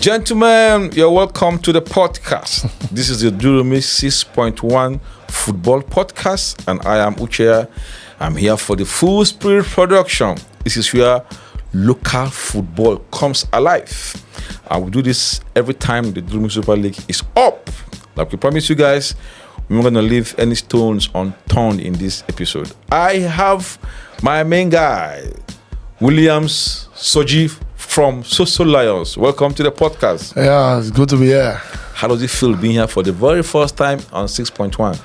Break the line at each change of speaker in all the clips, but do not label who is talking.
Gentlemen, you're welcome to the podcast. This is the Durumi 6.1 football podcast, and I am Uche. I'm here for the Full Spirit production. This is where local football comes alive. And we do this every time the Durumi Super League is up. Like we promised you guys, we're not going to leave any stones unturned in this episode. I have my main guy, Williams Soji from Soso Lions. Welcome to the podcast.
Yeah, it's good to be here.
How does it feel being here for the very first time on 6.1?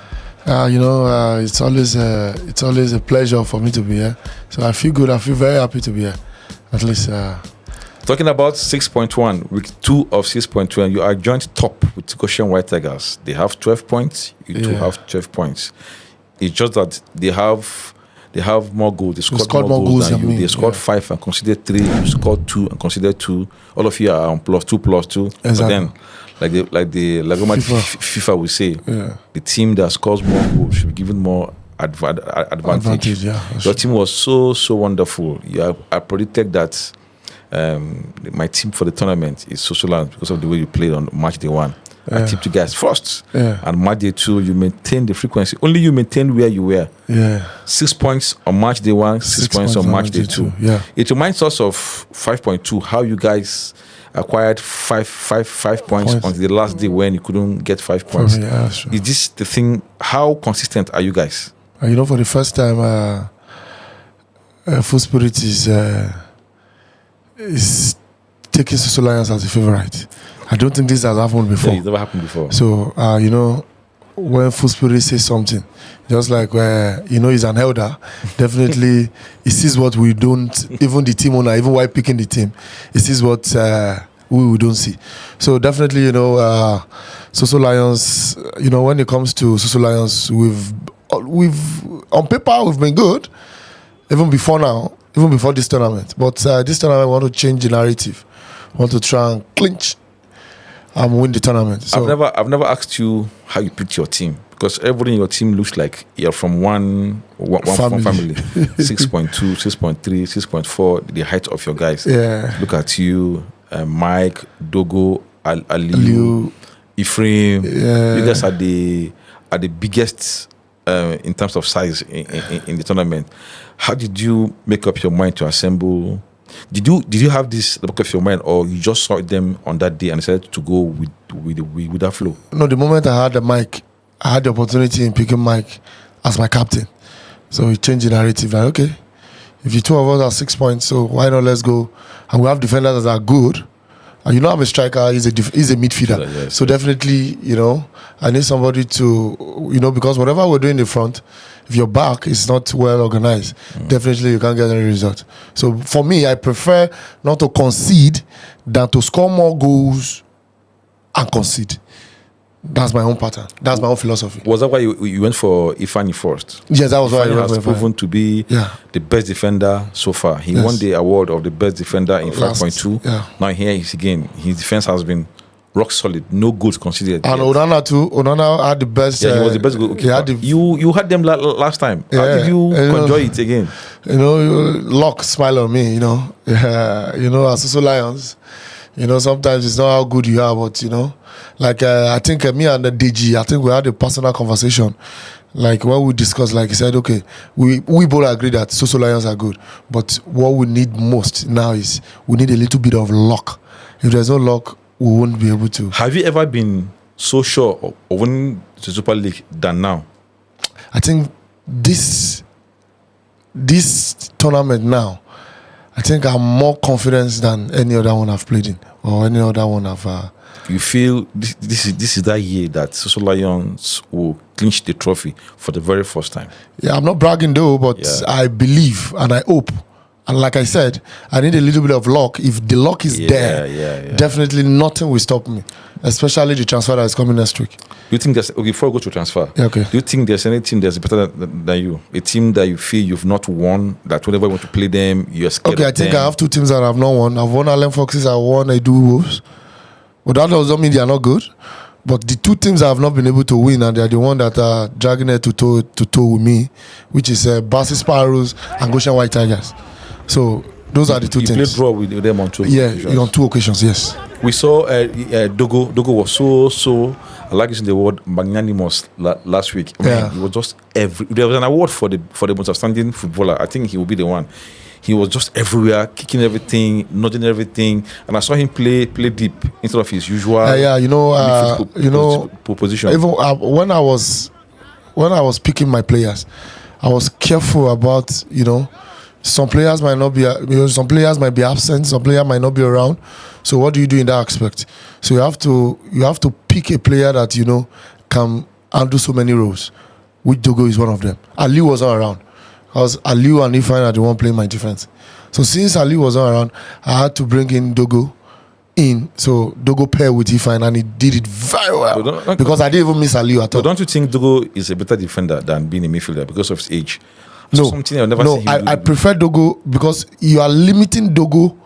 It's always a pleasure for me to be here. So I feel good. I feel very happy to be here. At least.
Talking about 6.1, week 2 of 6.1, you are joint top with Goshen White Tigers. They have 12 points. You two have 12 points. It's just that they have more goals. They scored more goals than you. They scored 5 and considered 3. You scored 2 and considered 2. All of you are on +2.
Exactly.
But then, like FIFA will say, the team that scores more goals should be given more advantage. Your team was so wonderful. I predicted that my team for the tournament is Soso Lions because of the way you played on match day 1. I tipped you guys first. And match day 2, you maintained the frequency. Only you maintained where you were. 6 points on match day 1, 6 points on match day 2. It reminds us of 5.2, how you guys acquired five points on the last day when you couldn't get 5 points. Is this the thing? How consistent are you guys?
For the first time, Full Spirit is taking Soso Lions as a favorite. I don't think this has happened before.
It's never happened before.
So, when Full Spirit says something, just like, he's an elder, definitely he sees what we don't, even the team owner, even while picking the team, he sees what we don't see. So, definitely, Soso Lions, when it comes to Soso Lions, we've on paper, we've been good, even before this tournament. But this tournament, we want to change the narrative. We want to try and clinch and win the tournament. So
I've never asked you how you picked your team, because everybody in your team looks like you're from one family. 6.2, 6.3, 6.4, the height of your guys. Look at you, Mike, Dogo, Aliu, Ephraim. You guys are the biggest in terms of size in the tournament. How did you make up your mind to assemble? Did you have this in the back of your mind, or you just saw them on that day and decided to go with that flow?
No, the moment I had the mic, I had the opportunity in picking Mike as my captain. So it changed the narrative. Like, okay, if the two of us are 6 points, so why not let's go? And we have defenders that are good. And I'm a striker, he's a midfielder. So definitely, I need somebody to, because whatever we're doing in the front, if your back is not well organized, definitely you can't get any result. So for me, I prefer not to concede than to score more goals and concede. That's my own pattern. That's my own philosophy.
Was that why you went for Ifani first?
Yes, that was why I went for
Ifani. Has proven to be the best defender so far. He won the award of the best defender in 5.2. Now here he's again. His defense has been rock solid. No goals considered. And
Onana too. Onana had the best.
He was the best goalkeeper. You had them last time. How did you enjoy it again?
Luck smile on me. As Soso Lions, sometimes it's not how good you are, but I think me and the DG, I think we had a personal conversation. Like when we discussed, like he said, okay, we both agree that Soso Lions are good, but what we need most now is we need a little bit of luck. If there's no luck, we won't be able to.
Have you ever been so sure of winning the Super League than now?
I think this tournament now, I think I'm more confident than any other one I've played in or any other one I've.
You feel this is that year that Soso Lions will clinch the trophy for the very first time?
Yeah, I'm not bragging though, but I believe and I hope. And like I said, I need a little bit of luck. If the luck is there, definitely nothing will stop me, especially the transfer that is coming next week.
Do you think there's, before we go to transfer, do you think there's any team that's better than you? A team that you feel you've not won, that whenever you want to play them, you're scared of
I think I have 2 teams that I've not won. I've won Allen Foxes, I've won Edu Wolves. But that doesn't mean they are not good. But the 2 teams I have not been able to win, and they are the one that are dragging it to toe with me, which is Bassi Sparrows and Goshen White Tigers. So those are the 2 teams.
You played draw with them on 2
occasions? Yeah, on 2 occasions, yes.
We saw Dogo. Dogo was so. I like using the word magnanimous last week. Man, he was just there was an award for the most outstanding footballer. I think he will be the one. He was just everywhere, kicking everything, nodding everything, and I saw him play deep instead of his usual. Position.
Even when I was picking my players, I was careful about some players might not be some players might be absent, some players might not be around. So what do you do in that aspect? So you have to pick a player that can handle so many roles. Which Dogo is one of them. Ali was not around. Because Aliu and Ifeanyi are the one playing my defense. So since Ali was not around, I had to bring in Dogo in. So Dogo paired with Ifeanyi and he did it very well. Because I didn't even miss Aliu at all.
So don't you think Dogo is a better defender than being a midfielder because of his age?
No, I prefer Dogo because you are limiting Dogo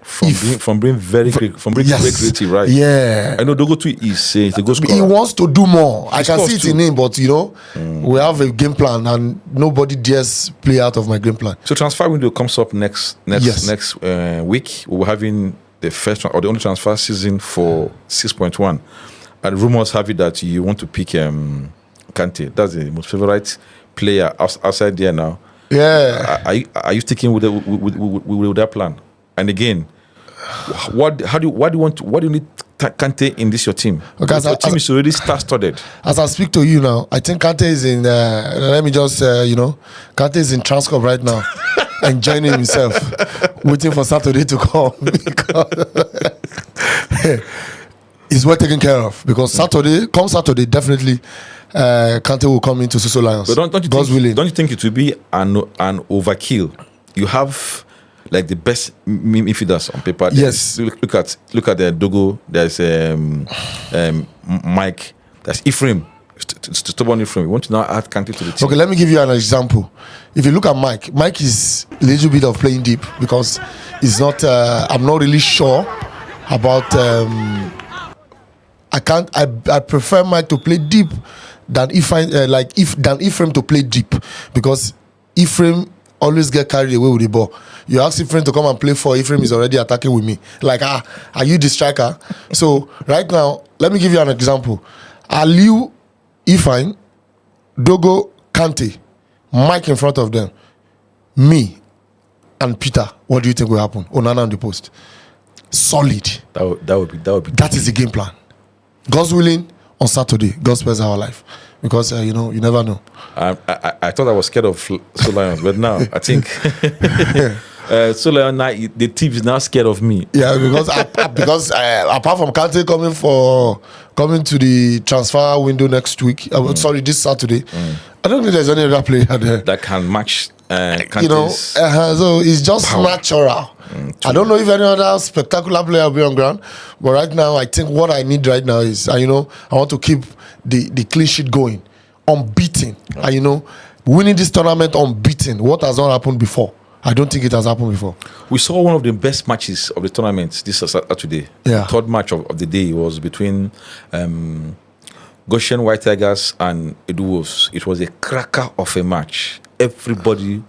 from being very creative, right?
Yeah.
I know Dogo too is a goal scorer.
He wants to do more. I can see it in him, but we have a game plan and nobody dares play out of my game plan.
So transfer window comes up next week. We're having the first or the only transfer season for 6.1, and rumors have it that you want to pick Kante. That's the most favorite player outside there now.
Yeah.
Are you sticking with that plan? And again, what do you need Kante in this your team?
Okay,
your team is already star-studded.
As I speak to you now, I think Kante is in. Let me just Kante is in Transcorp right now, enjoying himself, waiting for Saturday to come. He's well taken care of because Saturday, definitely Kante will come into Soso Lions.
But don't you think it will be an overkill? You have like the best midfielders on paper.
Yes.
Look at the Dogo. There's Mike. There's Ephraim. Stubborn Ephraim. You want to now add Kante to the team?
Okay, let me give you an example. If you look at Mike is a little bit of playing deep because it's not. I'm not really sure about. I prefer Mike to play deep than Ephraim to play deep because Ephraim always get carried away with the ball. You ask Ephraim to come and play for Ephraim is already attacking with me. Like, are you the striker? So right now, let me give you an example. Aliu, Ifeanyi, Dogo, Kante, Mike in front of them, me, and Peter. What do you think will happen? Onana on the post. Solid. That is the game plan. God's willing, on Saturday, God spares our life. Because, you never know.
I thought I was scared of Soso Lions, but now I think Soso Lions, the team is now scared of me.
Yeah, because apart from Kante coming to the transfer window next week, this Saturday, I don't think there's any other player there
that can match Kante's
so it's just power. Natural. I don't know if any other spectacular player will be on ground, but right now I think what I need right now is I want to keep the clean sheet going, unbeaten. And winning this tournament unbeaten. What has not happened before? I don't think it has happened before.
We saw one of the best matches of the tournament this Saturday.
Yeah.
The third match of the day was between Goshen White Tigers and Edu Wolves. It was a cracker of a match. Everybody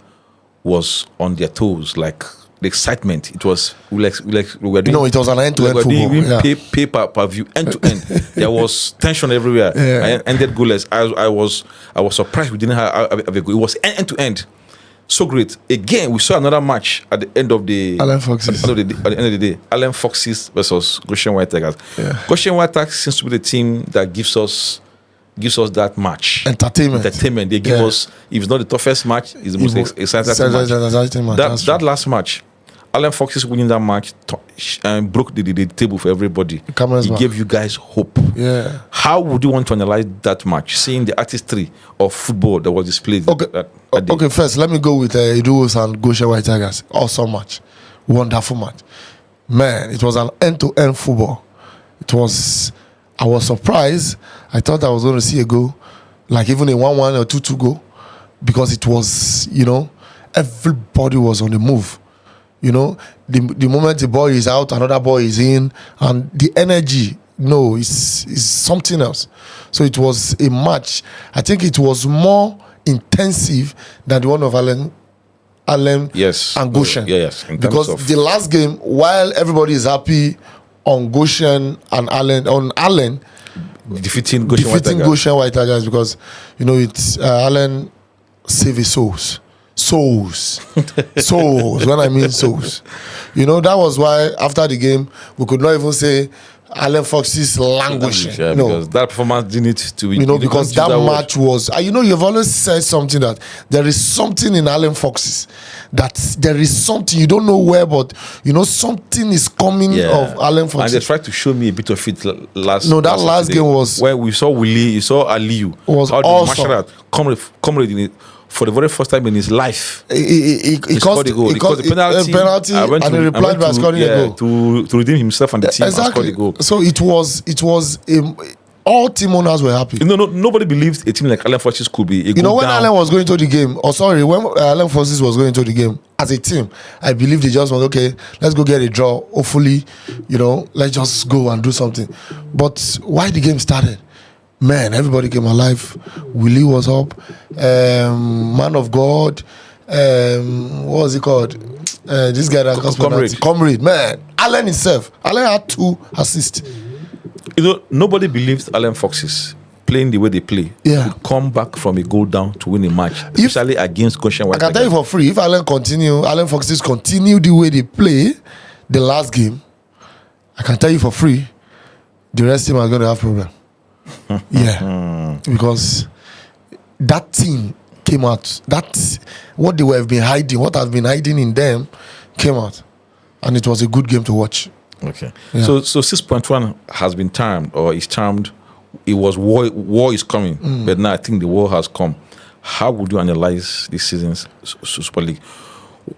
was on their toes, like the excitement. It was we were doing.
No, it was an end-to-end football.
Pay per view, end to end. There was tension everywhere.
Yeah.
I ended goalless. I was surprised we didn't have a goal. It was end to end. So great. Again, we saw another match at the end of the
Allen Foxes.
At the end of the day, Allen Foxes versus Goshen White Tigers.
Yeah.
Goshen White Tigers seems to be the team that gives us that match.
Entertainment.
They give us, if it's not the toughest match, it's the most exciting match. That last match, Allen Foxes winning that match and broke the table for everybody. It gave you guys hope.
Yeah.
How would you want to analyze that match, seeing the artistry of football that was displayed?
Okay, first, let me go with Edu Wolves and Goshen White Tigers. Awesome match. Wonderful match. Man, it was an end-to-end football. I was surprised. I thought I was going to see a goal, like even a 1-1 or 2-2 goal, because it was, everybody was on the move. The moment the ball is out, another ball is in, and the energy, is something else. So it was a match. I think it was more intensive than the one of Allen and Goshen.
Yes.
Because the last game, while everybody is happy on Goshen and Allen
defeating
Goshen White Tigers because it's Allen save his souls. When I mean souls, that was why after the game we could not even say Allen Fox's language.
Yeah, because that performance didn't need to be.
Because that match was. You've always said something that there is something in Allen Fox's, that there is something you don't know where, but something is coming of Allen Fox's.
And they tried to show me a bit of it last.
No, that last game was
where we saw Willie, you saw Aliyu.
It was awesome.
Comrade in it. For the very first time in his life,
he
scored a goal. He caused a penalty,
and he replied by scoring a goal
to redeem himself and the team.
Exactly.
And scored a goal.
So it was all team owners were happy.
Nobody believed a team like Allen Foxes could be. When
Allen was going to the game, when Allen Foxes was going to the game as a team, I believe they just went, okay, let's go get a draw. Hopefully, let's just go and do something. But why the game started? Man, everybody came alive. Willie was up. Man of God. What was he called? This guy that Comrade. Man, Allen himself. Allen had 2 assists.
Nobody believes Allen Foxes playing the way they play could come back from a goal down to win a match, especially against Goshen White Tigers.
I can tell you for free, if Allen Foxes continue the way they play the last game, I can tell you for free, the rest team are going to have problem. Because that team came out. That's what they have been hiding. What has been hiding in them came out, and it was a good game to watch.
Okay, so 6.1 has been termed or is termed. It was war is coming, but now I think the war has come. How would you analyze this season's Super League?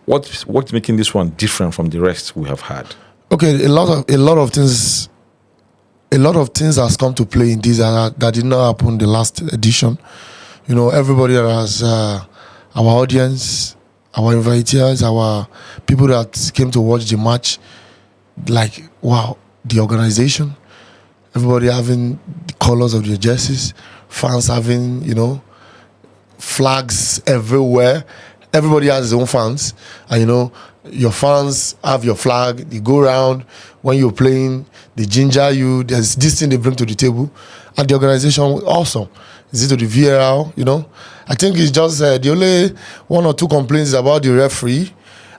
What's making this one different from the rest we have had?
Okay, a lot of things. A lot of things has come to play in this that did not happen the last edition. Everybody that has our audience, our invitees, our people that came to watch the match, like, wow, the organization, everybody having the colors of their jerseys, fans having, flags everywhere. Everybody has his own fans, and your fans have your flag. They go around when you're playing. They ginger you. There's this thing they bring to the table, and the organization awesome. Is it to the VAR? I think it's just the only 1 or 2 complaints about the referee,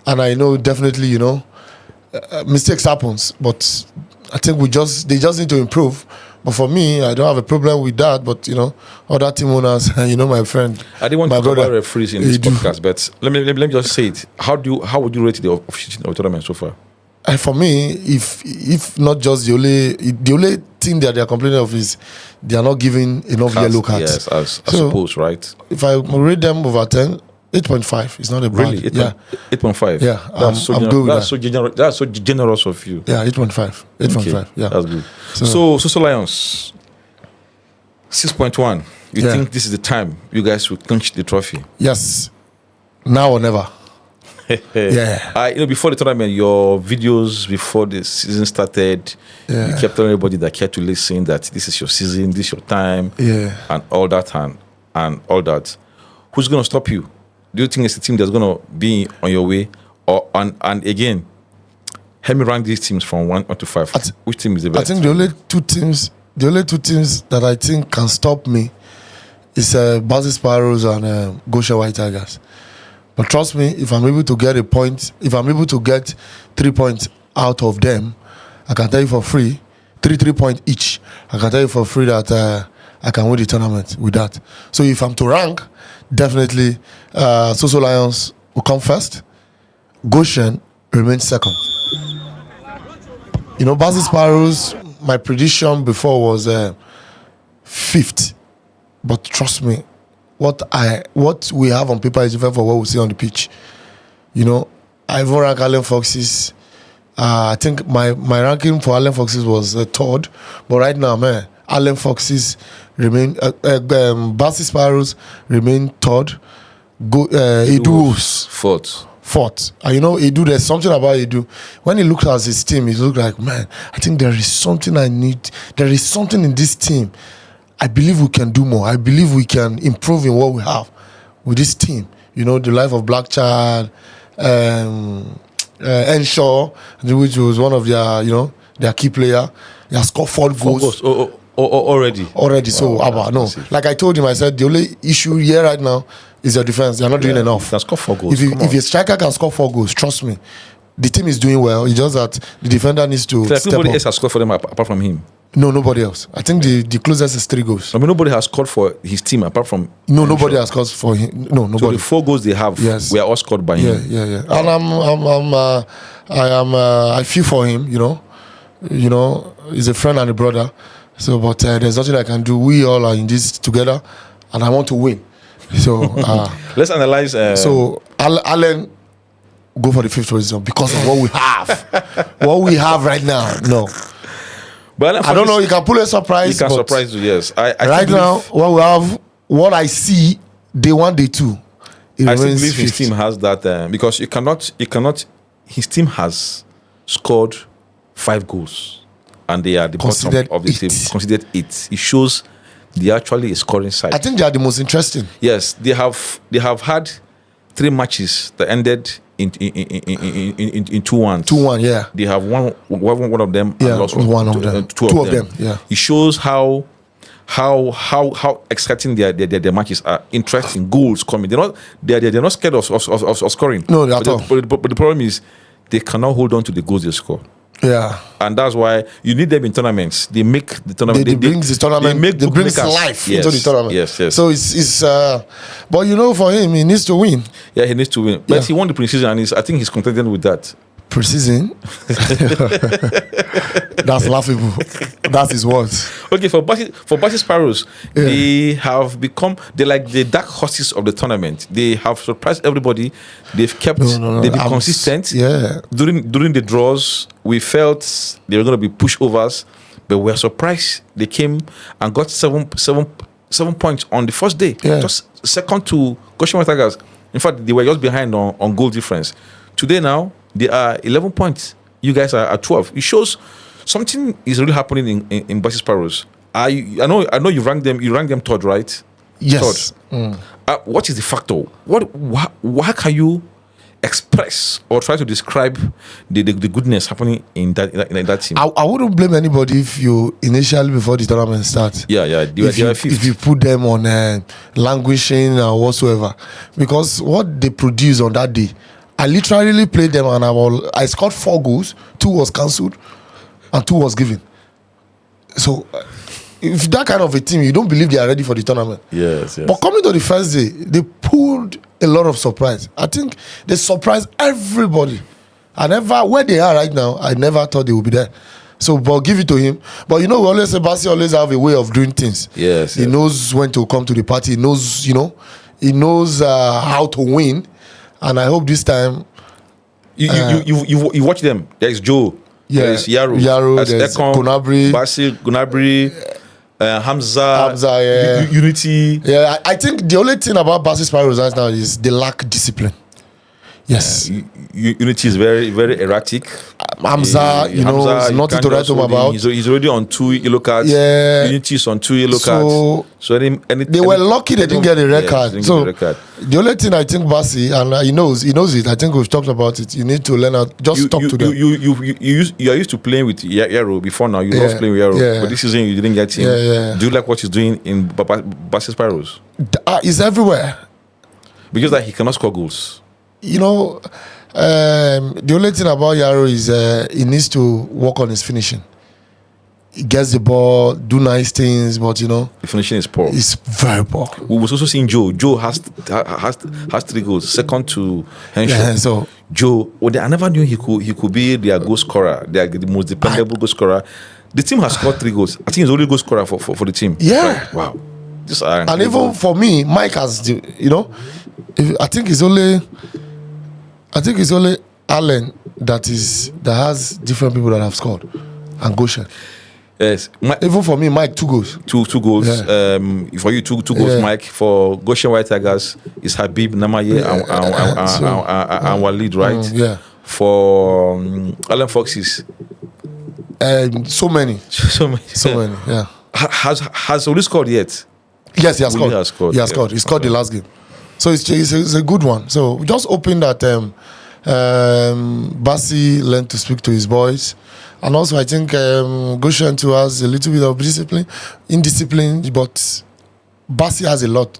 and I know definitely mistakes happens, but I think they just need to improve. But for me, I don't have a problem with that. But other team owners, my friend,
I didn't want to talk about referees in this podcast, but let me just say it. How would you rate the officiating of the tournament so far?
For me, if not just the only thing that they are complaining of is they are not giving enough yellow cards.
Yes, I suppose, right?
If I rate them over 10, 8.5 is not a bad.
Really? 8.5?
Yeah, that's so good with
that's so generous of you.
Yeah, 8.5. 8.5, yeah.
That's good. So Soso Lions, 6.1. You think this is the time you guys will clinch the trophy?
Yes. Now or never.
Before the tournament, your videos before the season started, you kept telling everybody that cared to listen that this is your season, this is your time, and all that and all that. Who's going to stop you? Do you think it's a team that's going to be on your way? And again, help me rank these teams from 1 to 5. Which team is the best?
I think the only two teams that I think can stop me is Basel Sparrows and Goshen White Tigers. But trust me, if I'm able to get a point, if I'm able to get 3 points out of them, I can tell you for free, 3 points each. I can tell you for free that I can win the tournament with that. So if I'm to rank, definitely Soso Lions will come first. Goshen remains second. Basel Sparrows, my prediction before was 5th. But trust me, what we have on paper is different from what we see on the pitch. I even rank Allen Foxes. I think my ranking for Allen Foxes was 3rd. But right now, man, Allen Foxes remain, Basel Sparrows remain 3rd. Edu's 4th. And Edu, there's something about Edu. When he looks at his team, he looks like, man, I think there is something I need. There is something in this team. I believe we can do more. I believe we can improve in what we have with this team. The life of Blackchild, Enshaw, which was one of their, their key player. He has scored 4 goals.
Already.
So, no. Like I told him, I said the only issue here right now is your defense. They're not doing enough.
He can score 4 goals.
If a striker can score 4 goals, trust me, the team is doing well. It's just that the defender needs to step
nobody
up.
else has scored for them apart from him.
No, nobody else. I think the closest is 3 goals.
I mean, nobody has scored for his team apart from.
No, nobody has scored for him. No, nobody.
So the 4 goals they have, were all scored by him.
Yeah. And I feel for him. You know, he's a friend and a brother. So, but there's nothing I can do. We all are in this together, and I want to win. So
let's analyze.
So Allen, go for the 5th position because of what we have. What we have right now, no. But I don't know. You can pull a surprise.
You can surprise you, yes. I
right now, what we have, what I see, day 1, day 2.
I still believe his team has that because you cannot. His team has scored 5 goals, and they are the bottom of the team. Considered 8. It shows they actually a scoring side.
I think they are the most interesting.
Yes, they have had 3 matches that ended in 2-1.
2-1, yeah.
They have won one of them and lost
one of them. Two of them. Yeah.
It shows how exciting their matches are. Interesting goals coming. They're not scared of scoring.
No, at all.
But the problem is they cannot hold on to the goals they score.
Yeah,
and that's why you need them in tournaments. They make the tournament.
They bring the tournament. They bring life into the tournament.
Yes.
So it's but for him, he needs to win.
Yeah, he needs to win. But he won the preseason, and I think he's contented with that.
Preseason? That's laughable. That's his words.
Okay, for Bassi Sparrows, they have become like the dark horses of the tournament. They have surprised everybody. They've kept they've been consistent.
Yeah.
During the draws, we felt they were going to be pushovers, but we were surprised they came and got 7 points on the first day.
Yeah.
Just second to Goshen White Tigers. In fact, they were just behind on goal difference. Today now, they are 11 points. You guys are at 12. It shows something is really happening in Bassi Sparrows. I know you rank them 3rd, right?
Yes.
3rd. What is the factor? How can you express or try to describe the goodness happening in that team?
I wouldn't blame anybody if you initially before the tournament starts.
If
you put them on languishing or whatsoever, because what they produce on that day, I literally played them and I scored 4 goals. 2 was cancelled and 2 was given. So if that kind of a team, you don't believe they are ready for the tournament.
Yes.
But coming to the first day, they pulled a lot of surprise. I think they surprised everybody. Where they are right now, I never thought they would be there. So, but give it to him. But we always say Bassi always have a way of doing things.
Yes.
He knows when to come to the party. He knows, he knows how to win. And I hope this time
you watch them. There's Joe. There's
Yaro. There's Gunabri.
Bassi, Gunabri, Hamza, Unity.
Yeah, I think the only thing about Bassi Sparrows right now is they lack discipline. Yes.
Unity is very, very erratic.
Hamza, Hamza, nothing to write home about.
He's already on 2 yellow cards.
Yeah.
Unity is on 2 yellow cards. So
they were lucky they didn't get a red card. The only thing I think Bassi, and he knows it, I think we've talked about it, you need to learn how to talk to them.
You are used to playing with Yaro before now. You love playing with Yaro. But this season you didn't get him. Do you like what he's doing in Bassi Sparrows?
He's everywhere.
Because he cannot score goals.
The only thing about Yaro is he needs to work on his finishing. He gets the ball, do nice things, but
the finishing is poor.
It's very poor.
We was also seeing Joe. Joe has 3 goals, second to Henshaw.
Yeah, so
Joe, I never knew he could be their goal scorer, the most dependable goal scorer. The team has scored 3 goals. I think he's the only goal scorer for the team.
Yeah.
Right? Wow.
And even for me, Mike has I think it's only Allen that has different people that have scored, and Goshen.
Yes,
even for me, Mike 2 goals.
Two goals.
Yeah.
For you, two goals, Mike. For Goshen White Tigers, it's Habib, Namaye, and Walid, right?
Yeah.
For Allen Foxes,
so many. Yeah.
Has Oli scored yet?
Yes, he has scored.
He has scored.
He scored the last game. So it's a good one. So just hoping that Bassi learned to speak to his boys. And also, I think Goshen too has a little bit of indiscipline, but Bassi has a lot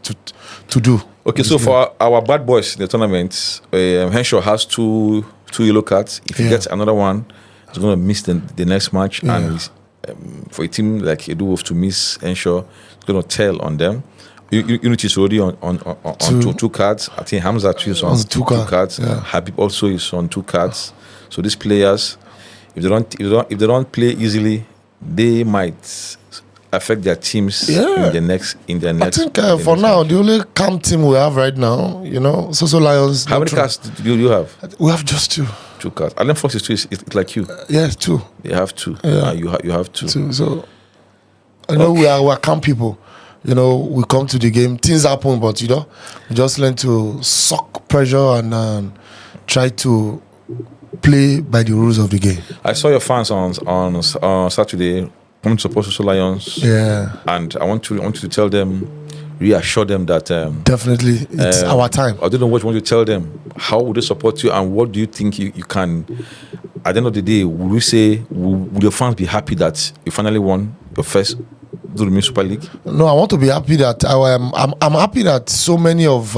to do.
Okay, so for our bad boys in the tournament, Henshaw has two yellow cards. If he gets another one, he's going to miss the next match. Yeah. And for a team like Edu Wolf to miss Henshaw, it's going to tell on them. Unity is already on two cards. I think Hamza too is on two cards. Yeah. Habib also is on 2 cards. So these players, if they don't play easily, they might affect their teams in their next. I
think for now, the only camp team we have right now, Soso Lions.
How many cards do you have?
We have just 2.
2 cards. And then Fox is 2. It's like you.
Yes, 2.
They have 2.
Yeah.
You have 2.
2. So I know we are camp people. We come to the game. Things happen, but we just learn to suck pressure and try to play by the rules of the game.
I saw your fans on Saturday come to support Soso Lions.
Yeah.
And I want you to tell them, reassure them that
definitely it's our time.
I don't know what you want to tell them. How would they support you, and what do you think you can? At the end of the day, would you say would your fans be happy that you finally won your first Durumi Super League?
No, I want to be happy that I'm happy that so many of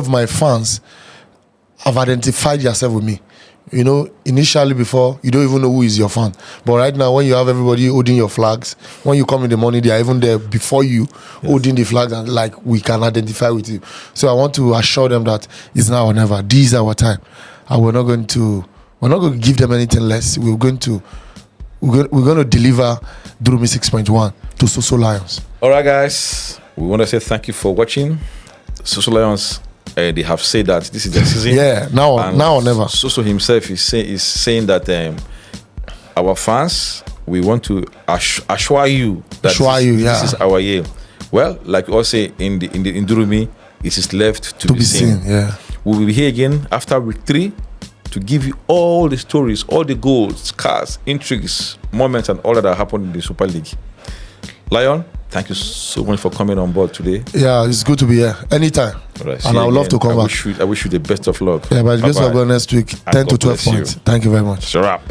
my fans have identified themselves with me. Initially before, you don't even know who is your fan. But right now, when you have everybody holding your flags, when you come in the morning, they are even there before you, holding the flags, and we can identify with you. So I want to assure them that it's now or never. This is our time, and we're not going to give them anything less. We're going to deliver Durumi 6.1 to Soso Lions.
All right, guys, we want to say thank you for watching. Soso Lions. They have said that this is their season.
Yeah, now or never.
Soso himself is saying that our fans, we want to assure you that this is our year. Well, like we all say in Durumi, it is left to be seen.
Yeah,
we will be here again after week 3 to give you all the stories, all the goals, scars, intrigues, moments, and all that happened in the Super League. Lion, thank you so much for coming on board today.
Yeah, it's good to be here anytime.
Right,
and I would love to come back.
I wish you the best of luck.
Yeah, by the grace of God next week, 10 to 12 points. Thank you very much.
It's a wrap.